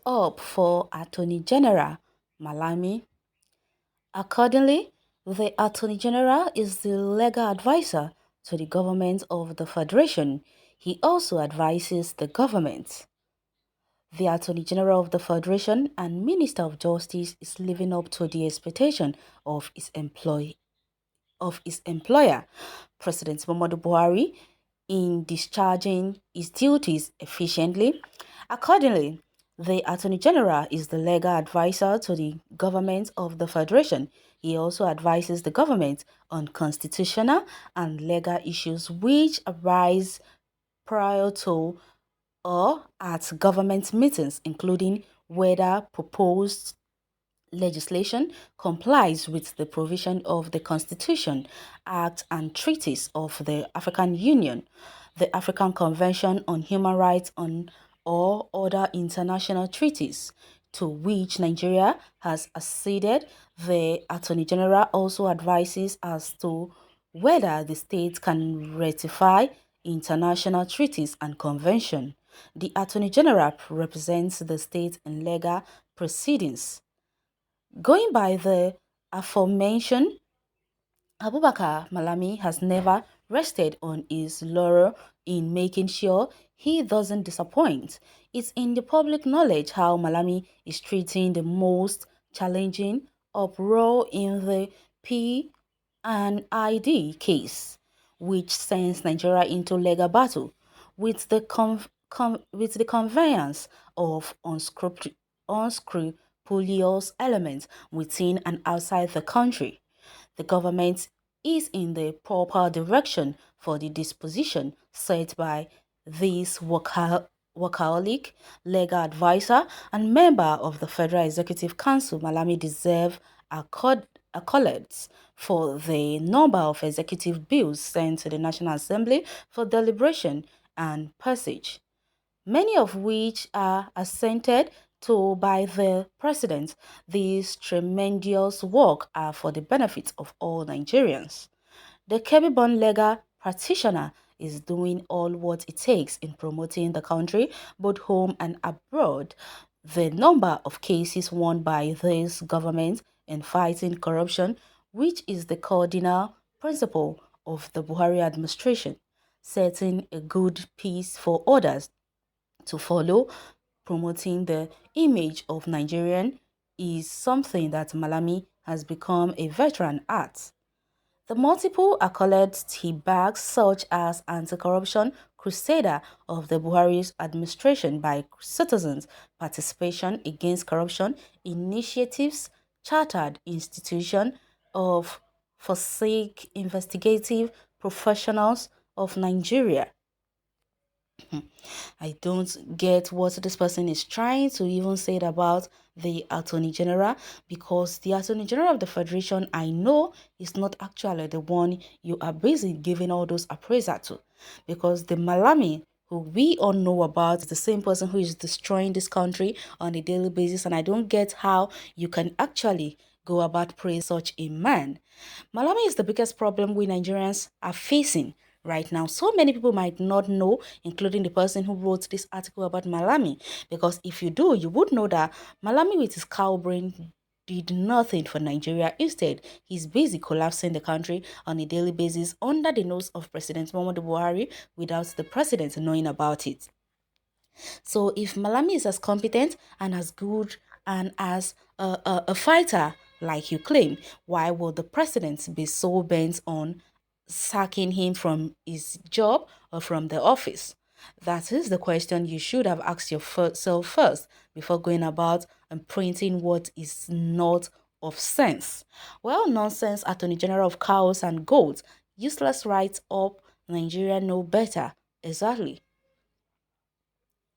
up for Attorney General Malami. Accordingly, the Attorney General is the legal advisor to the government of the Federation. He also advises the government. The Attorney General of the Federation and Minister of Justice is living up to the expectation of his employer, President Muhammadu Buhari, in discharging his duties efficiently. Accordingly, the Attorney General is the legal advisor to the government of the Federation. He also advises the government on constitutional and legal issues which arise prior to or at government meetings, including whether proposed legislation complies with the provision of the Constitution, Act and Treaties of the African Union, the African Convention on Human Rights or other international treaties to which Nigeria has acceded. The Attorney General also advises as to whether the state can ratify international treaties and convention. The Attorney General represents the state in legal proceedings. Going by the aforementioned, Abubakar Malami has never rested on his laurel in making sure he doesn't disappoint. It's in the public knowledge how Malami is treating the most challenging uproar in the P and ID case, which sends Nigeria into legal battle with the conveyance of unscrupulous elements within and outside the country. The government is in the proper direction for the disposition set by this workaholic legal advisor and member of the Federal Executive Council. Malami deserve accolades for the number of executive bills sent to the National Assembly for deliberation and passage, many of which are assented to by the president. These tremendous work are for the benefit of all Nigerians. The Kebbi-born legal practitioner is doing all what it takes in promoting the country, both home and abroad. The number of cases won by this government in fighting corruption, which is the cardinal principle of the Buhari administration, setting a good pace for others to follow. Promoting the image of Nigerian is something that Malami has become a veteran at. The multiple accolades he bags, such as anti-corruption crusader of the Buhari's administration by citizens, participation against corruption initiatives, chartered institution of forsake investigative professionals of Nigeria. I don't get what this person is trying to even say about the Attorney General, because the Attorney General of the Federation, I know, is not actually the one you are busy giving all those appraisal to, because the Malami who we all know about is the same person who is destroying this country on a daily basis, and I don't get how you can actually go about praise such a man. Malami is the biggest problem we Nigerians are facing right now. So many people might not know, including the person who wrote this article about Malami, because if you do, you would know that Malami with his cow brain did nothing for Nigeria. Instead, he's busy collapsing the country on a daily basis under the nose of President Muhammadu Buhari without the president knowing about it. So if Malami is as competent and as good and as a fighter like you claim, why would the president be so bent on sacking him from his job or from the office? That is the question you should have asked yourself first before going about and printing what is not of sense. Well, nonsense, Attorney General of cows and goats, useless write up, Nigeria know better. Exactly.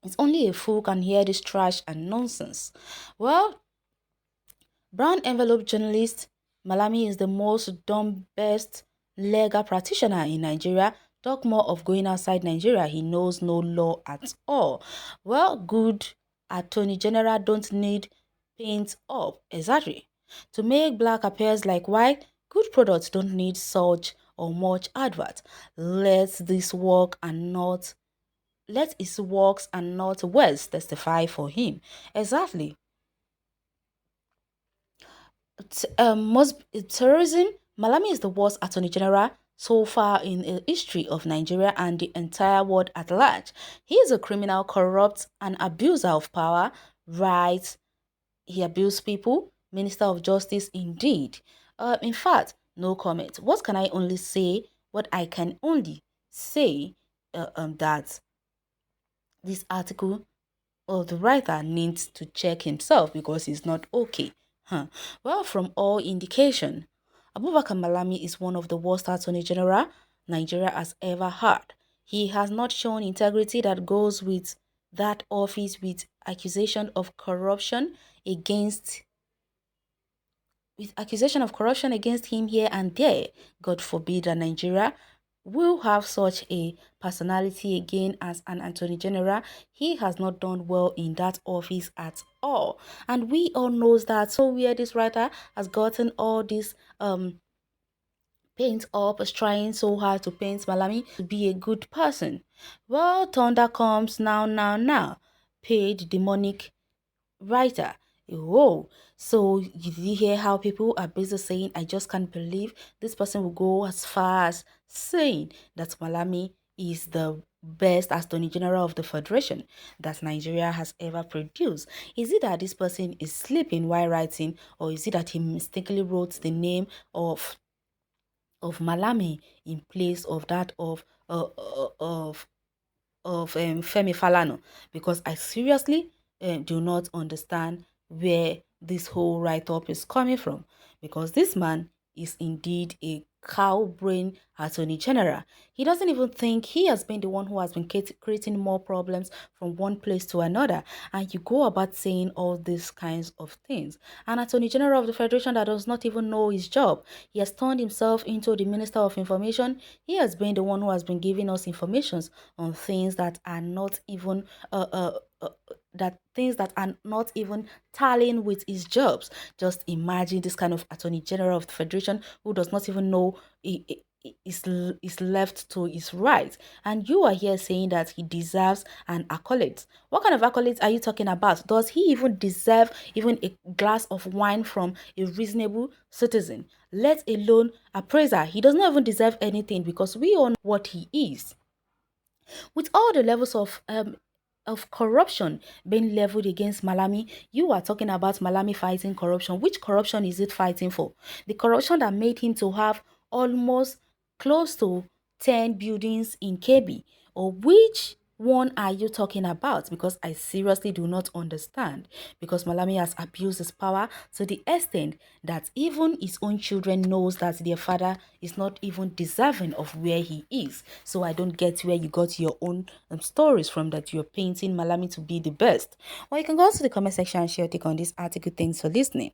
It's only a fool can hear this trash and nonsense. Well, brown envelope journalist Malami is the most dumbest legal practitioner in Nigeria. Talk more of going outside Nigeria. He knows no law at all. Well, good Attorney General don't need paint up. Exactly. To make black appears like white, good products don't need such or much advert. Let this work and not let his works and not words testify for him. Exactly. Most terrorism. Malami is the worst attorney general so far in the history of Nigeria and the entire world at large. He is a criminal, corrupt, and abuser of power, right? He abused people. Minister of Justice, indeed. In fact, no comment. What can I only say? What I can only say that this article or the writer needs to check himself because he's not okay. Huh. Well, from all indication, Abubakar Malami is one of the worst attorney general Nigeria has ever had. He has not shown integrity that goes with that office with accusation of corruption against him here and there. God forbid that Nigeria will have such a personality again as an attorney general. He has not done well in that office at all, and we all knows that. So where this writer has gotten all this paint up, is trying so hard to paint Malami to be a good person. Well, thunder comes now, paid demonic writer. Whoa. So did you hear how people are busy saying, I just can't believe this person will go as far as saying that Malami is the best attorney general of the federation that Nigeria has ever produced. Is it that this person is sleeping while writing, or is it that he mistakenly wrote the name of Malami in place of that of Femi Falana? Because I seriously do not understand where this whole write-up is coming from, because this man is indeed a cow brain attorney general. He doesn't even think he has been the one who has been creating more problems from one place to another, and you go about saying all these kinds of things. An attorney general of the federation that does not even know his job. He has turned himself into the minister of information. He has been the one who has been giving us informations on things that are not even things that are not even tallying with his jobs. Just imagine this kind of attorney general of the federation who does not even know is left to his right, and you are here saying that he deserves an accolade. What kind of accolades are you talking about? Does he even deserve even a glass of wine from a reasonable citizen, let alone appraiser? He does not even deserve anything, because we all know what he is. With all the levels of corruption being leveled against Malami, you are talking about Malami fighting corruption. Which corruption is it fighting for? The corruption that made him to have almost close to 10 buildings in KB, or which one are you talking about? Because I seriously do not understand. Because Malami has abused his power to the extent that even his own children knows that their father is not even deserving of where he is. So I don't get where you got your own stories from, that you're painting Malami to be the best. Or you can go to the comment section and share your take on this article. Thanks for listening.